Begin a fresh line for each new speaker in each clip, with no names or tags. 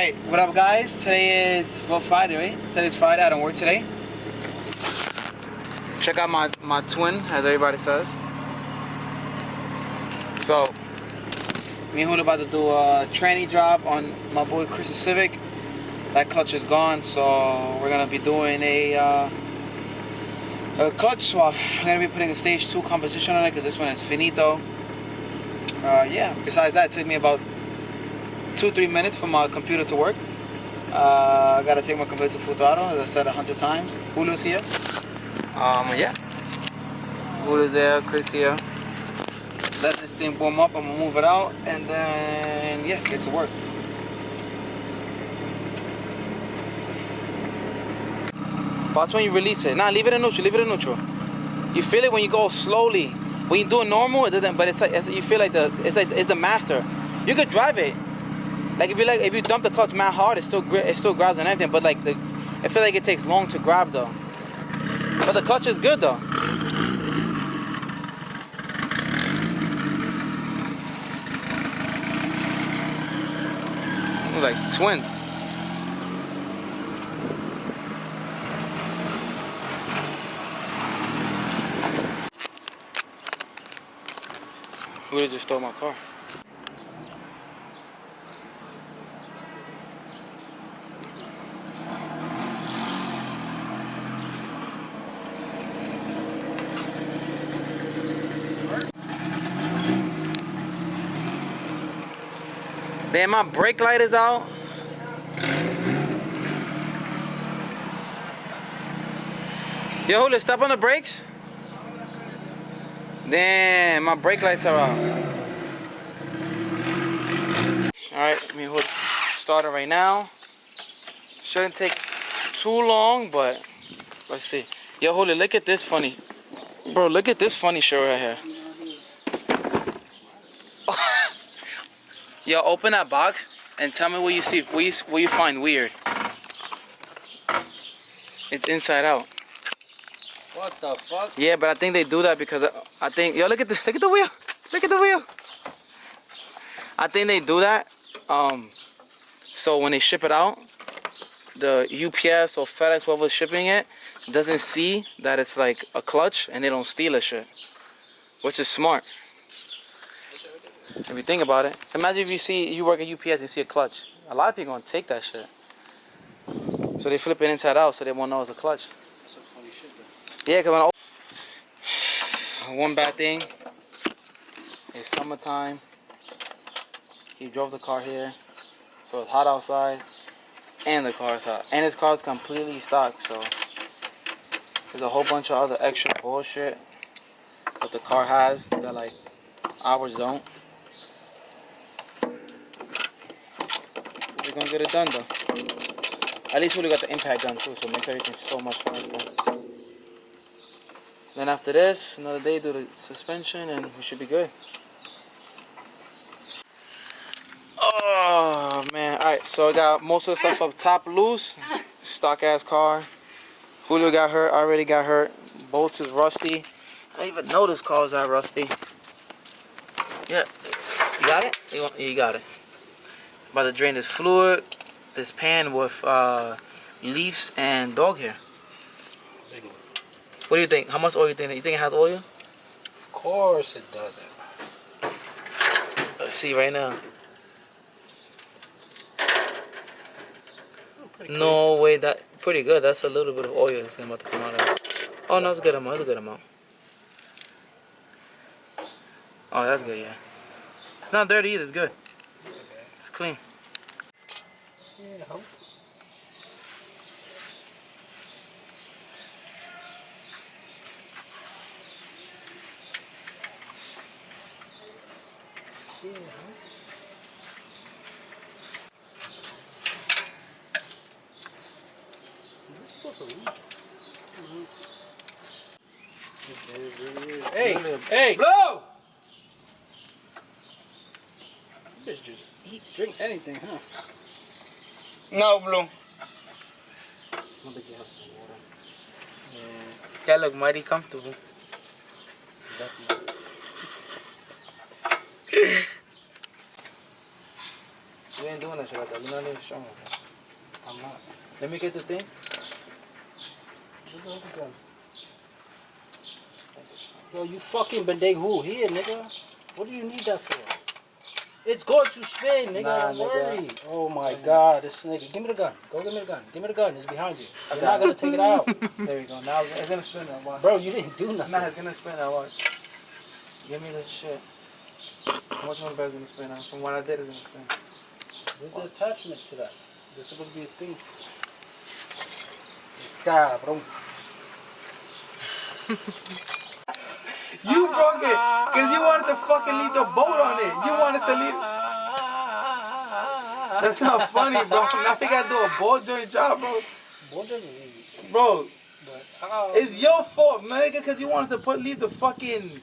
Alright, what up guys? Today is, well, Friday, right? Today's Friday, I don't work today. Check out my twin, as everybody says. So, me and Julio about to do a tranny job on my boy Chris's Civic. That clutch is gone, so we're gonna be doing a clutch swap. I'm gonna be putting a stage 2 composition on it because this one is finito. Yeah, besides that, it took me about 2-3 minutes for my computer to work. I gotta take my computer to full throttle, as I said 100 times. Julio's here. Yeah. Julio's there, Chris here. Let this thing warm up, I'm gonna move it out, and then, yeah, get to work. Watch when you release it. Nah, leave it in neutral, leave it in neutral. You feel it when you go slowly. When you do it normal, it doesn't, but it's like, you feel like it's the master. You could drive it. Like if you dump the clutch mad hard, it still grabs and everything. But like I feel like it takes long to grab though. But the clutch is good though. Like twins. Who just stole my car? Damn, my brake light is out. Yo, Julio, step on the brakes. Damn, my brake lights are out. Alright, me and start it right now. Shouldn't take too long, but let's see. Yo, Julio, look at this funny. Bro, look at this funny shirt right here. Yo, open that box and tell me what you see, what you find weird. It's inside out.
What the fuck?
Yeah, but I think they do that because I think, yo, look at the wheel. Look at the wheel. I think they do that so when they ship it out, the UPS or FedEx, whoever's shipping it, doesn't see that it's like a clutch and they don't steal a shit, which is smart. If you think about it, imagine if you work at UPS and you see a clutch. A lot of people gonna take that shit. So they flip it inside out so they won't know it's a clutch.
That's some funny shit though.
Yeah, because one bad thing is summertime. He drove the car here, so it's hot outside, and the car is hot. And his car is completely stock, so there's a whole bunch of other extra bullshit that the car has that like ours don't. We're gonna get it done though. At least we got the impact done too, so it makes everything so much faster. Then after this, another day, do the suspension, and we should be good. Oh man! All right, so I got most of the stuff up top loose. Stock ass car. Julio got hurt. Already got hurt. Bolts is rusty. I didn't even know this car was that rusty. Yeah, you got it. You got it. About to drain this fluid, this pan with leaves and dog hair. What do you think? How much oil you think? You think it has oil?
Of course it doesn't.
Let's see right now.
Oh,
no way, that pretty good. That's a little bit of oil that's about to come out of it. Oh no, it's a good amount. It's a good amount. Oh, that's good, yeah. It's not dirty either. It's good. It's clean.
Yeah, hope. Hey!
Blow!
Bitch just eat, drink anything, huh?
No, Blue.
I don't think you have some water.
Yeah. That look mighty comfortable.
Definitely.
You ain't doing that shit like that. You're not even strong enough.
I'm not.
Let me get the thing.
Where's the other gun? Yo, you fucking Bendehu here, nigga. What do you need that for? It's going to spin, nigga.
Nah,
Don't
nigga.
worry. Oh my god, this nigga. Give me the gun. Go give me the gun. Give me the gun. It's behind you. You're not gonna take it out.
There we go. Now it's gonna spin now. Watch.
Bro, you didn't do nothing.
Nah, it's gonna spin now. Watch. Give me this shit. How much one bed's gonna spin now? From what I did, it's gonna spin.
There's the attachment to that. There's supposed to be a thing. Cabrón.
You broke it because you wanted to fucking leave the boat on it. You wanted to leave. That's not funny, bro. Now you gotta do a ball joint job, bro.
Ball joint is easy.
Bro,
But,
it's your fault, man, because you wanted to leave the fucking,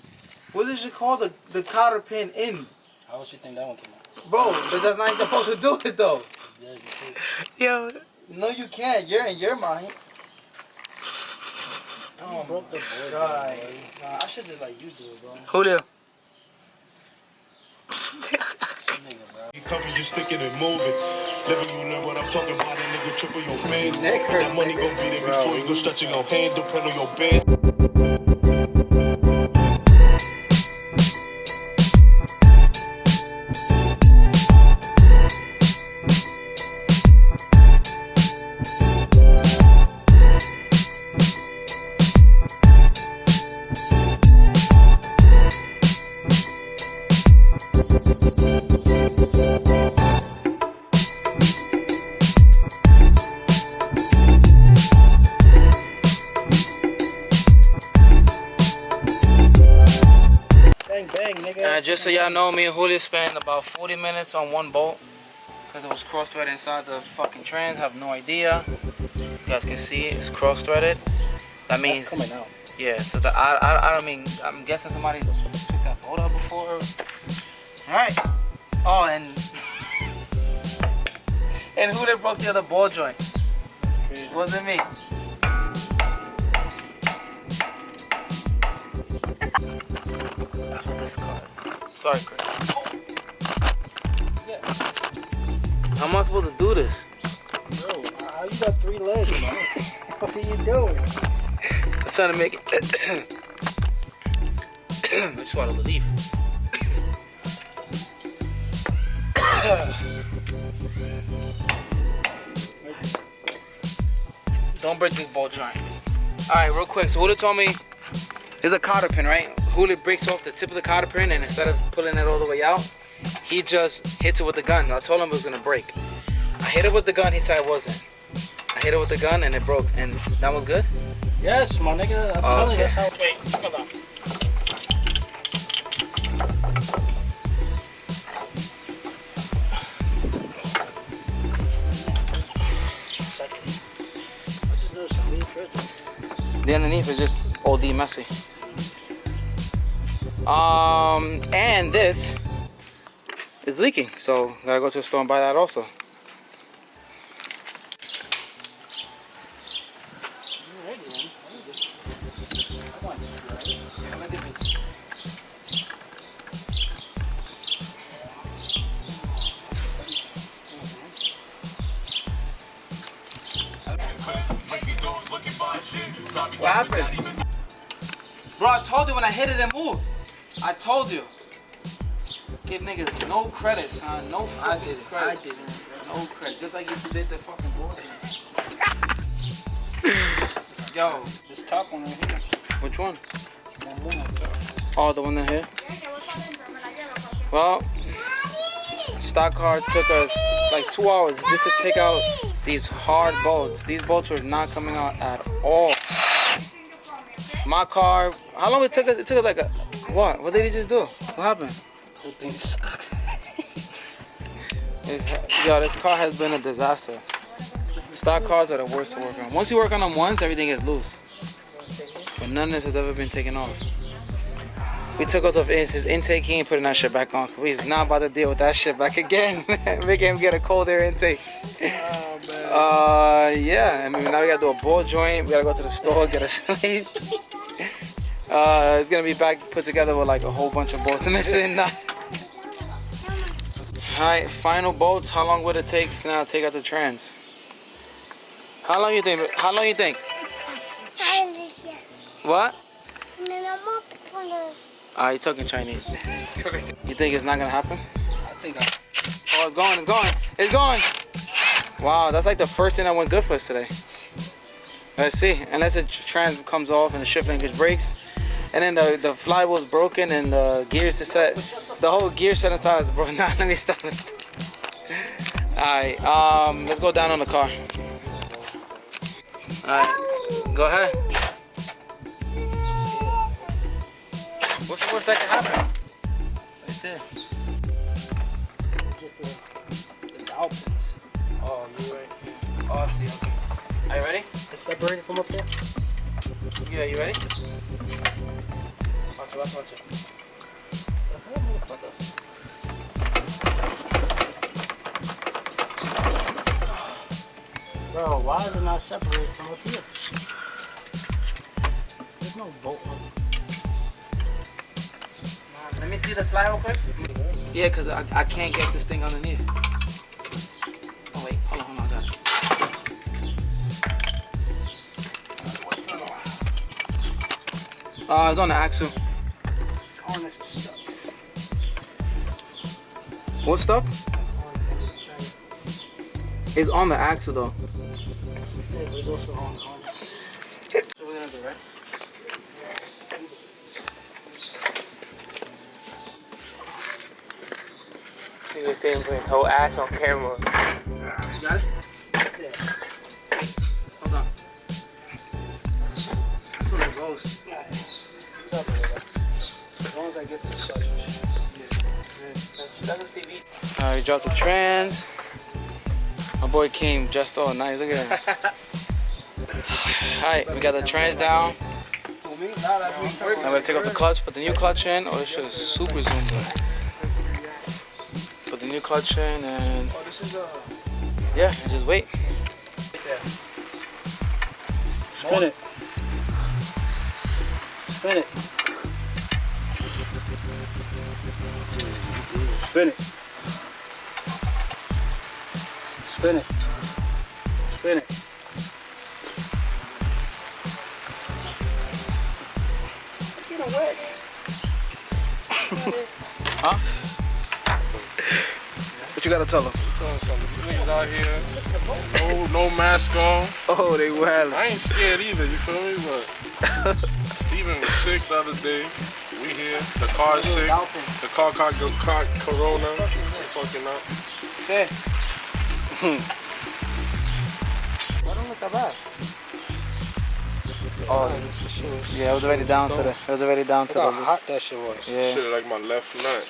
what is it called, the cotter pin in.
how else you think that one came out?
Bro, but that's not how you're supposed to do it though.
Yeah, you could.
Yo.
No, you can't. You're in your mind.
Oh, broke the board.
God. Nah, I should just like you do it, bro.
Julio.
You comfy, just sticking and moving. Living, you learn what I'm talking about. That nigga triple your band. That money gon' be there before you go stretching your hand. Depend on your bed.
Bang, bang, nigga.
Just so y'all know, me and Julio spent about 40 minutes on one bolt because it was cross-threaded inside the fucking trans. Have no idea. You guys can see it. It's cross-threaded. That means,
coming out.
yeah. So the, I don't mean. I'm guessing somebody took that bolt out before. All right. Oh, and and Julio broke the other ball joint. It wasn't me. That's what this car is. Sorry, Chris.
Yeah.
How am I supposed to do this?
Bro, how you got 3 legs, man? What are you doing?
I'm trying to make it. I just swallowed the leaf. Don't break this ball joint. Alright, real quick. So Julio told me there's a cotter pin, right? Julio breaks off the tip of the cotter pin, and instead of pulling it all the way out, he just hits it with the gun. I told him it was gonna break. I hit it with the gun, he said it wasn't. I hit it with the gun and it broke, and that was good?
Yes, my nigga. I'm telling you,
okay.
that's how.
Wait, hold on.
The underneath is just OD messy. And this is leaking, so gotta go to the store and buy that also. What happened? Bro, I told you when I hit it and moved. I told you. Give niggas no credit, son. No fucking credit.
I didn't.
No credit. Just like you did the fucking bullshit. Yo.
This top one right here.
Which one?
That one up there.
Oh, the one that here? Well, stock car took us like 2 hours just to take out these hard bolts. These bolts were not coming out at all. My car, how long it took us? It took us like a, what? What did he just do? What happened?
Whole thing is stuck.
Yo, this car has been a disaster. Stock cars are the worst to work on. Once you work on them once, everything is loose. But none of this has ever been taken off. We took us off his intake, he ain't putting that shit back on. We's not about to deal with that shit back again. Make him get a cold air intake.
Oh, man.
Yeah, I mean, now we gotta do a ball joint. We gotta go to the store, get a sleeve. It's gonna be back put together with like a whole bunch of bolts missing. Alright, final bolts. How long would it take to now take out the trans? How long you think? How long you think? What? Ah, you talking Chinese. You think it's not gonna happen?
I think
Oh, it's going, it's going, it's going. Wow, that's like the first thing that went good for us today. Let's see, unless the trans comes off and the shift linkage breaks. And then the flywheel's broken and the gears is set. The whole gear set inside is broken. Nah, let me stop it. Alright, let's go down on the car. Alright, go ahead. What's the worst that can happen? Right there.
just the outputs.
Oh, you're right. Oh, I see, okay. Are you ready?
It's separated from up there?
Yeah, you ready? Watch it, watch it.
Bro, why is it not separated from up here? There's no bolt on it.
Let me see the fly real quick. Yeah, because I can't get this thing underneath. Oh, wait. Hold on, I got it. It's on the axle.
Harness is stuck.
What stuff? It's on the axle, though.
Yeah, but it's also on the harness.
So we're going to do, right?
He was saying put his whole ass on camera.
You got it?
Yeah.
Hold on. That's when it goes.
Yeah. It's separated. As long as I get to the clutch and shit.
That's a CV. Alright, we dropped the trans. My boy came just all nice. Look at him. Alright, we got the trans down. I'm gonna take off the clutch, put the new clutch in. Oh, this shit is super zoomed in. Put the new clutch in and yeah, and just wait.
Spin it. Spin it. Spin it. Spin it. Spin it. Get away.
Huh? What you gotta tell them?
Telling something. These niggas out here, no mask on.
Oh, they wild.
I ain't scared either, you feel me? But Steven was sick the other day. We here. The car is sick. The car caught corona. Fucking up.
Yeah. Why don't look that bad? Oh, yeah, it was already down to the. It was already down to
Look
the.
how hot that shit was.
Yeah.
Shit like my left nut.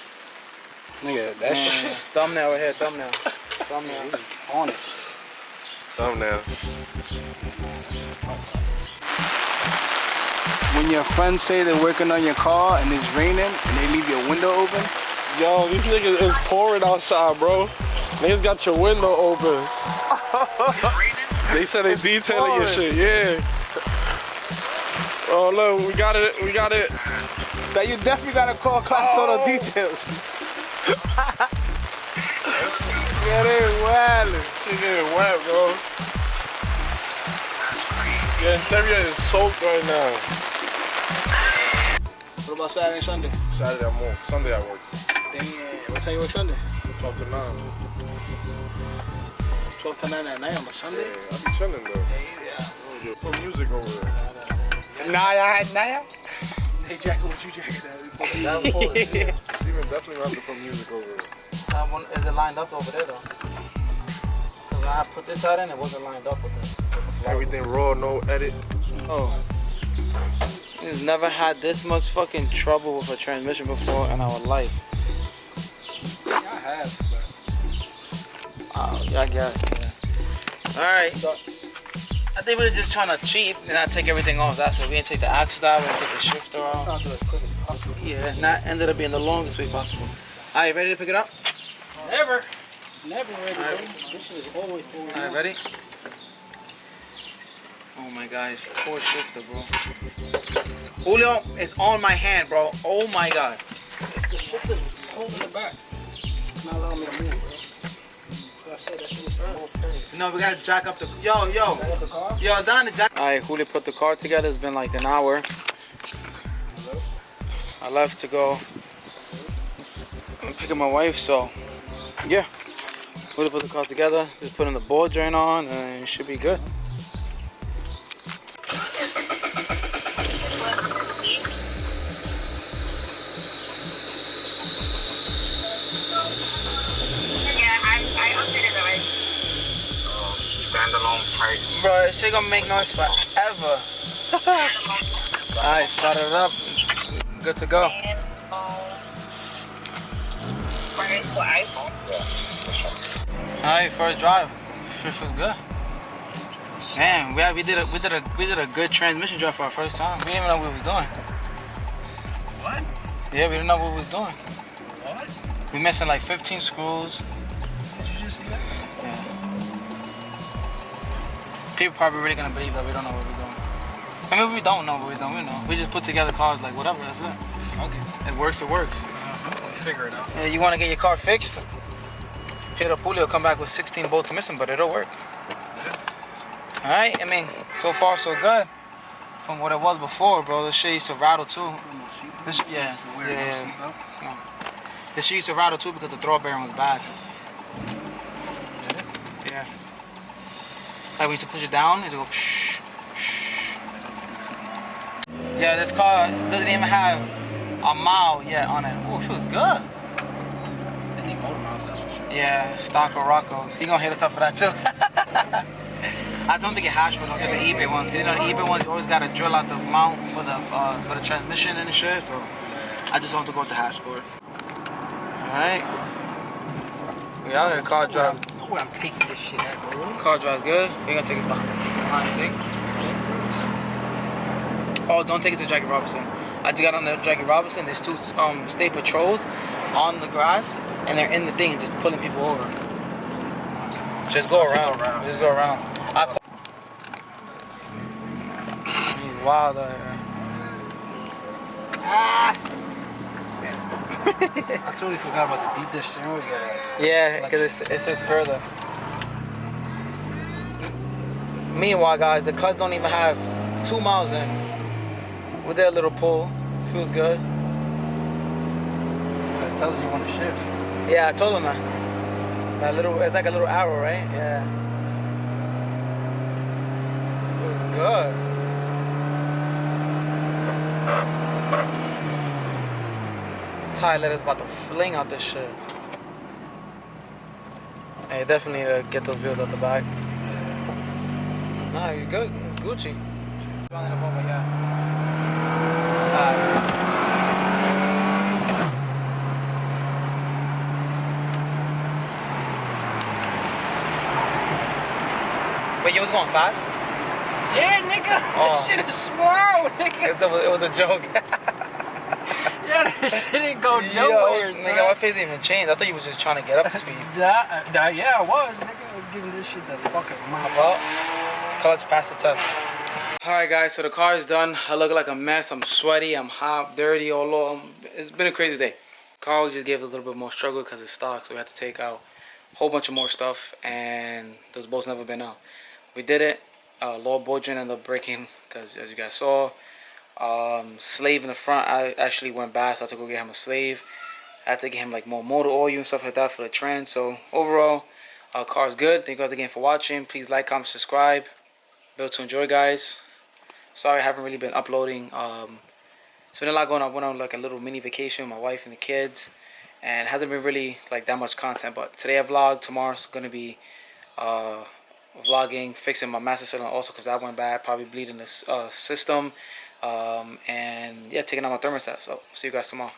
Nigga, that shit
Thumbnail right here. Thumbnail. Thumbnail.
on it.
Thumbnail.
When your friends say they're working on your car and it's raining and they leave your window open,
Yo, these niggas is pouring outside, bro. Niggas got your window open. They said they detailing your shit, yeah. Oh look, we got it.
that you definitely gotta call Class Auto Details.
Yeah, they wildin'. Shit getting wet, bro. The interior is soaked right now.
What about Saturday and Sunday?
Saturday I'm off. Sunday I work.
What time you work Sunday?
12 to 9.
12 to 9 at night on a Sunday?
Yeah, I be chilling though. You put music over there.
Naya.
Hey, Jack, what you jacking at?
Steven definitely gonna have to put music over there.
Is it lined up over there though? Because when I put this out in, it wasn't lined up with the flow.
Everything raw, no edit.
Oh. We've never had this much fucking trouble with a transmission before in our life.
Yeah, I have, but
Oh, yeah, I guess. Yeah. Alright. I think we were just trying to cheat and not take everything off. That's why we didn't take the axle out, we didn't take the shifter off.
I'll do it as quick as possible.
Yeah, and that ended up being the longest way possible. Alright, ready to pick it up?
Never ready,
Alright.
bro. This shit is always forward.
Alright, ready? Oh my gosh, poor shifter, bro. Julio, it's on my hand, bro. Oh my god.
The shifter is holding it back. It's not allowing me to move, bro. I said that shit was early.
No, we gotta jack up the. Yo,
The car?
yo, down the jack. Alright, Julio put the car together. It's been like an hour. I left to go pick up my wife, so yeah. Julio put the car together. Just putting the ball joint on, and it should be good.
Standalone price.
Bro, this shit gonna make noise forever. Alright, start it up. Good to go.
Price for iPhone?
Alright, first drive. Sure feels good. Man, we did a good transmission drive for our first time. We didn't even know what we was doing.
What?
Yeah, we didn't know what we was doing.
What?
We missing like 15 screws.
Did you just see that?
Yeah. People probably really gonna believe that we don't know what we're doing. I mean, we don't know what we're doing. We know. We just put together cars like whatever. That's it.
Okay.
It works. It works.
We'll figure it out.
Yeah, you want to get your car fixed? Pedro Julio come back with 16 bolts missing, but it'll work. All right. I mean, so far so good. From what it was before, bro. This shit used to rattle too. This, yeah. No. This shit used to rattle too because the throw bearing was bad. Yeah. Like when you push it down, it's go shh, shh. Yeah, this car doesn't even have a mile yet on it. Oh, it feels good.
They need motor mounts, that's for sure.
Yeah, stock of Rocco's. He gonna hit us up for that too. I don't think it hash, but don't get the eBay ones. You know, the eBay ones you always gotta drill out the mount for the transmission and shit. So I just want to go with the hashboard. All right, we out here. Car drive.
Where I'm taking this shit at, bro.
Car drive good. We're gonna take it behind the thing. Oh, don't take it to Jackie Robinson. I just got on the Jackie Robinson. There's two state patrols on the grass, and they're in the thing and just pulling people over. Just go around. Just go around. He's wild out here.
I totally forgot about the deep dish steering wheel.
Yeah, because it says further. Meanwhile, guys, the cuts don't even have 2 miles in. With their little pull, feels good.
It tells you want to shift.
Yeah, I told him that. That little, it's like a little arrow, right? Yeah. Feels good. Tyler is about to fling out this shit. Hey, definitely get those wheels out the back. Nah, you're good. Gucci. Wait, you was going fast?
Yeah, nigga.
Oh.
This shit is slow, nigga.
It was a joke.
Yeah, this shit didn't go
Yo,
nowhere,
nigga,
son.
my face didn't even change. I thought you was just trying to get up to speed.
Yeah, I was, nigga. I was giving this shit the fucking mouth.
Well, clutch passed the test. Alright guys, so the car is done. I look like a mess. I'm sweaty, I'm hot, dirty, all over. It's been a crazy day. Car just gave it a little bit more struggle because it's stock, so we had to take out a whole bunch of more stuff, and those bolts never been out. We did it. Lower bolt joint ended up breaking because, as you guys saw, slave in the front I actually went bad, so I had to go get him a slave. I had to get him like more motor oil and stuff like that for the trend. So overall, car's good. Thank you guys again for watching. Please like, comment, subscribe. Built to enjoy, guys. Sorry I haven't really been uploading. It's been a lot going on. I went on like a little mini vacation with my wife and the kids, and it hasn't been really like that much content. But today I vlogged. Tomorrow's gonna be vlogging, fixing my master cylinder also because that went bad. Probably bleeding the system, and yeah, taking out my thermostat. So see you guys tomorrow.